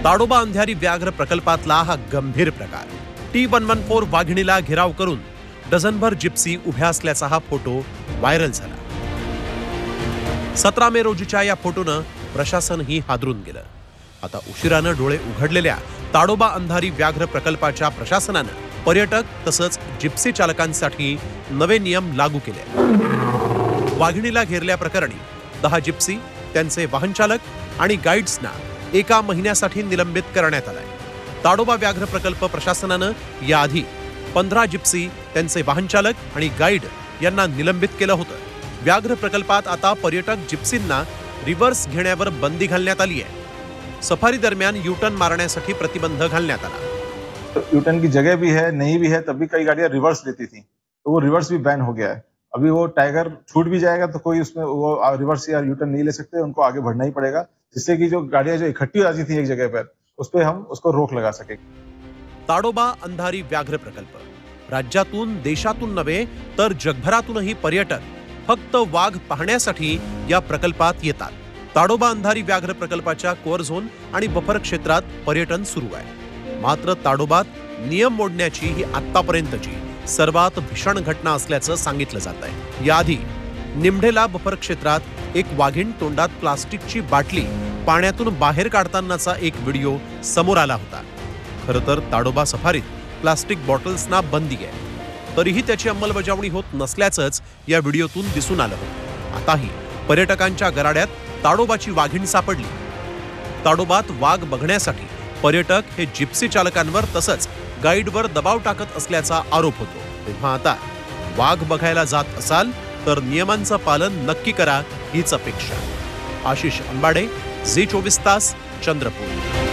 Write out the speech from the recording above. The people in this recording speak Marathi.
ताडोबा अंधारी व्याघ्र प्रकल्पातला हा गंभीर प्रकार. T-114 वाघिणीला घेराव करून डझनभर जिप्सी उभ्या असल्याचा हा फोटो व्हायरल झाला. 17 मे रोजीच्या या फोटोनं प्रशासनही हादरून गेलं. आता उशिरानं डोळे उघडलेल्या ताडोबा अंधारी व्याघ्र प्रकल्पाच्या प्रशासनानं पर्यटक तसंच जिप्सी चालकांसाठी नवे नियम लागू केले. वाघिणीला घेरल्याप्रकरणी 10 जिप्सी, त्यांचे वाहनचालक आणि गाईड्सना 1 महिन्यासाठी निलंबित करण्यात आलाय. ताडोबा व्याघ्र प्रकल्प प्रशासनानं याआधी 15 जिप्सी, त्यांचे वाहनचालक आणि गाईड यांना निलंबित केलं होतं. व्याघ्र प्रकल्पात आता पर्यटक जिप्सींना रिव्हर्स घेण्यावर बंदी घालण्यात आली आहे. सफारी दरम्यान यूटर्न मारण्यासाठी प्रतिबंध घालण्यात आला. यूटर्न की जगह भी है, नहीं भी है, तब भी कई गाड़ियां रिवर्स लेती थी, तो वो रिवर्स भी बैन हो गया है. अभी वो टाइगर छूट भी जाएगा तो कोई उसमें वो रिवर्स या यूटर्न नहीं ले सकते, उनको आगे बढ़ना ही पड़ेगा, जिससे कि जो गाड़ियां जो इकट्ठी हो जाती थी एक जगह पर, उस पर हम उसको रोक लगा सके. ताडोबा अंधारी व्याघ्र प्रकल्प राज्यातून, देशातून नव्हे तर जगभरातूनही पर्यटक फक्त वाघ पाहण्यासाठी या प्रकल्पात येतात. ताडोबा अंधारी व्याघ्र प्रकल्पाच्या कोअर झोन आणि बफर क्षेत्रात पर्यटन सुरू आहे. मात्र ताडोबात नियम मोडण्याची ही आतापर्यंतची सर्वात भीषण घटना असल्याचं सांगितलं जात आहे. याआधी निमढेला बफर क्षेत्रात एक वाघीण तोंडात प्लास्टिकची बाटली पाण्यातून बाहेर काढतानाचा एक व्हिडिओ समोर आला होता. खरं तर ताडोबा सफारीत प्लास्टिक बॉटल्सना बंदी आहे, तरीही त्याची अंमलबजावणी होत नसल्याचंच या व्हिडिओतून दिसून आलं होतं. आताही पर्यटकांच्या गराड्यात ताडोबाची वाघीण सापडली. ताडोबात वाघ बघण्यासाठी पर्यटक हे जिप्सी चालकांवर तसंच गाईडवर दबाव टाकत असल्याचा आरोप होतो. तेव्हा आता वाघ बघायला जात असाल तर नियमांचं पालन नक्की करा हीच अपेक्षा. आशिष अंबाडे, झी 24 तास, चंद्रपूर.